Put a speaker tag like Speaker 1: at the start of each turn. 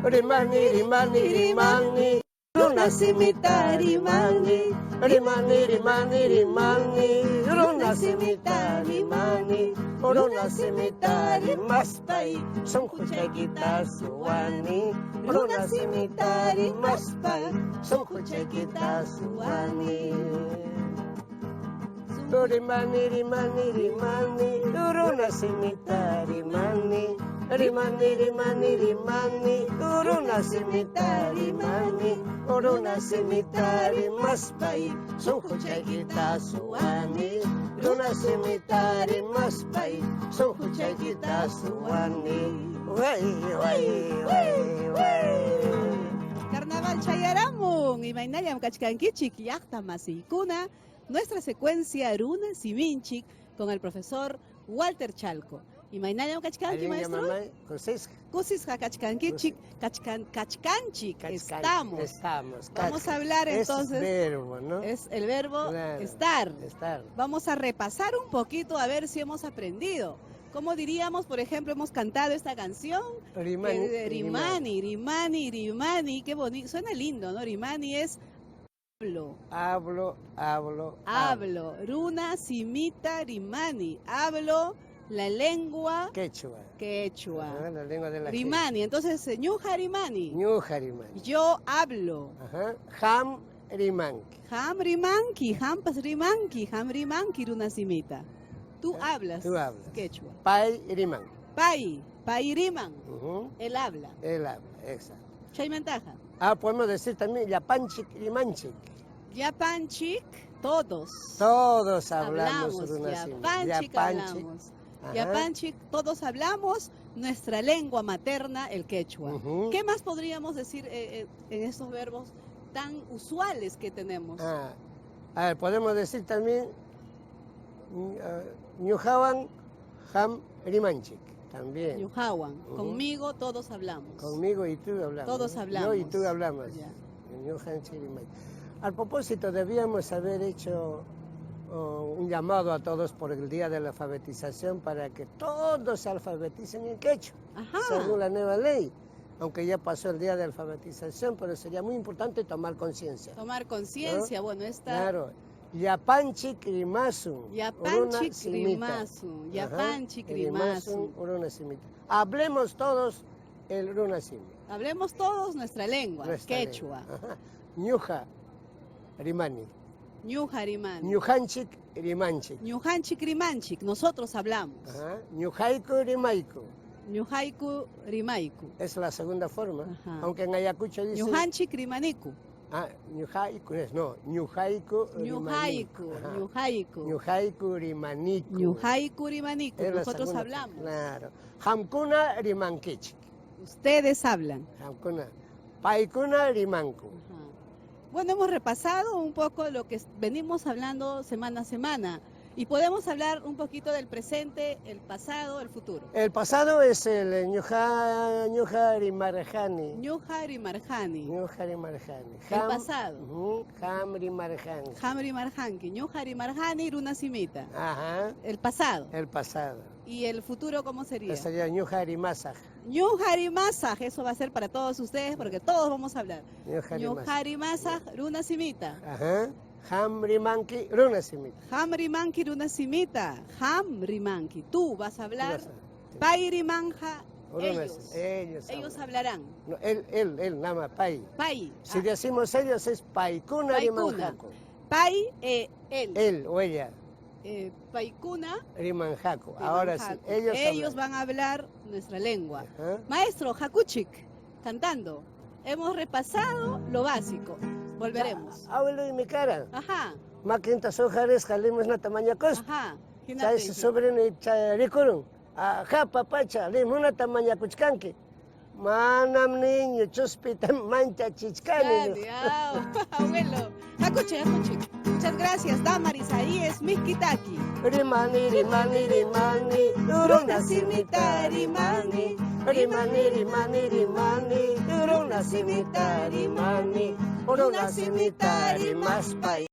Speaker 1: rimani, rimani, rimani, runa simita rimani, rimani, rimani, rimani, runa simita rimani, runa simita rimaspai, son kuchekita suwani, runa simita rimaspai, son kuchekita suwani. Rimani, rimani, rimani, runa simita rimani, rimani, rimani, rimani, runa simita rimani, runa simita rimaspai, son kuchekita suwani, runa simita rimaspai, son kuchekita suwani. Wey, wey, wey, wey.
Speaker 2: Carnaval Chayaramun, Imaynallam Kachkankichik, Llaqta Masiykuna, nuestra secuencia Runa Siminchik con el profesor Walter Chalco. Imaynallam Kachkanki, maestro. Kusisqa Kachkankichik, Kachkanchik, estamos. Vamos a hablar entonces.
Speaker 1: Es verbo, ¿no?
Speaker 2: Es el verbo
Speaker 1: claro,
Speaker 2: estar.
Speaker 1: estar.
Speaker 2: Vamos a repasar un poquito a ver si hemos aprendido. ¿Cómo diríamos, por ejemplo, hemos cantado esta canción?
Speaker 1: Rimani,
Speaker 2: Rimani, Rimani, Rimani, qué bonito, suena lindo, ¿no? Rimani es hablo. Hablo. Runa simita rimani. Hablo la lengua
Speaker 1: quechua.
Speaker 2: Ajá,
Speaker 1: la lengua de la
Speaker 2: rimani. Entonces, ñuja rimani.
Speaker 1: Ñuja rimani.
Speaker 2: Yo hablo.
Speaker 1: Ajá. Ham rimanki.
Speaker 2: Ham rimanki. Hampas rimanki. Ham rimanki runa simita. Tú hablas.
Speaker 1: Tú hablas.
Speaker 2: Quechua.
Speaker 1: Pai riman.
Speaker 2: Pai riman. Él habla.
Speaker 1: Él habla, exacto.
Speaker 2: Chaymantaja.
Speaker 1: Podemos decir también yapanchik rimanchik.
Speaker 2: Yapanchik, todos.
Speaker 1: Todos hablamos
Speaker 2: Yapanchik hablamos. Yapanchik, todos hablamos nuestra lengua materna, el quechua. ¿Qué más podríamos decir en estos verbos tan usuales que tenemos?
Speaker 1: A ver, podemos decir también ñujawan ham rimanchik. También.
Speaker 2: Ñujawan. Conmigo todos hablamos.
Speaker 1: Conmigo y tú hablamos.
Speaker 2: Todos hablamos.
Speaker 1: Yo y tú hablamos. Al propósito, debíamos haber hecho un llamado a todos por el día de la alfabetización para que todos se alfabeticen en quechua, según la nueva ley. Aunque ya pasó el día de alfabetización, pero sería muy importante tomar conciencia.
Speaker 2: Tomar conciencia, ¿no? Bueno, esta...
Speaker 1: Claro. Yapanchik rimasun.
Speaker 2: Yapanchik rimasun. Yapanchik rimasun.
Speaker 1: Runa simita. Hablemos todos el runa simita.
Speaker 2: Hablemos todos nuestra lengua, quechua.
Speaker 1: Ñuja rimani.
Speaker 2: Ñuja rimani.
Speaker 1: Ñujanchik rimanchik.
Speaker 2: Ñujanchik rimanchik, nosotros hablamos.
Speaker 1: Ñujaiku rimaiku.
Speaker 2: Ñujaiku rimaiku.
Speaker 1: Es la segunda forma, aunque en Ayacucho dice...
Speaker 2: Ñujanchik rimaniku.
Speaker 1: Ñujaiku es, no, Ñujaiku
Speaker 2: rimaniku.
Speaker 1: Ñujaiku rimaniku.
Speaker 2: Ñujaiku rimaniku, nosotros hablamos.
Speaker 1: Claro. Hamkuna rimankichik.
Speaker 2: Ustedes hablan.
Speaker 1: Hamkuna. Paikuna rimanku.
Speaker 2: Bueno, hemos repasado un poco lo que venimos hablando semana a semana y podemos hablar un poquito del presente, el pasado, el futuro.
Speaker 1: El pasado es el Ñuja rimarjani.
Speaker 2: Ñuja rimarjani.
Speaker 1: Ñuja rimarjani.
Speaker 2: El pasado.
Speaker 1: Ham rimarjani.
Speaker 2: Ham rimarjani. Ñuja rimarjani runa simita. El pasado.
Speaker 1: El pasado.
Speaker 2: ¿Y el futuro cómo sería?
Speaker 1: Sería Ñuja rimasaj.
Speaker 2: Ñuja rimasaj, eso va a ser para todos ustedes porque todos vamos a hablar.
Speaker 1: Ñuja
Speaker 2: rimasaj runa simita.
Speaker 1: Ham rimanki runa simita.
Speaker 2: Ham rimanki runa simita. Ham rimanki. Tú vas a hablar. Pai rimanja. Ellos hablarán.
Speaker 1: No, él, nada más, pai.
Speaker 2: Pai.
Speaker 1: Si decimos ellos es paikuna rimanjaco.
Speaker 2: Pai, él.
Speaker 1: Él o ella.
Speaker 2: Paikuna
Speaker 1: rimanjaco. Ahora sí,
Speaker 2: ellos van a hablar nuestra lengua. Maestro Jacuchik, cantando. Hemos repasado lo básico. Volveremos.
Speaker 1: Hablo en mi cara. Maquintas hojares jalemos na tamaña costa. ¿Sabes sobre ni charicurun? Papacha, limos una tamaña cuchcanque. Manam niño, chuspitan mancha chichcani.
Speaker 2: Abuelo. Jacuchik. Muchas gracias, Damaris. Ahí es Miskitaki.
Speaker 1: Rimani, rimani, rimani, runa simita rimani. Rimani, rimani, rimani, runa simita rimani. Runa simita rimaspai.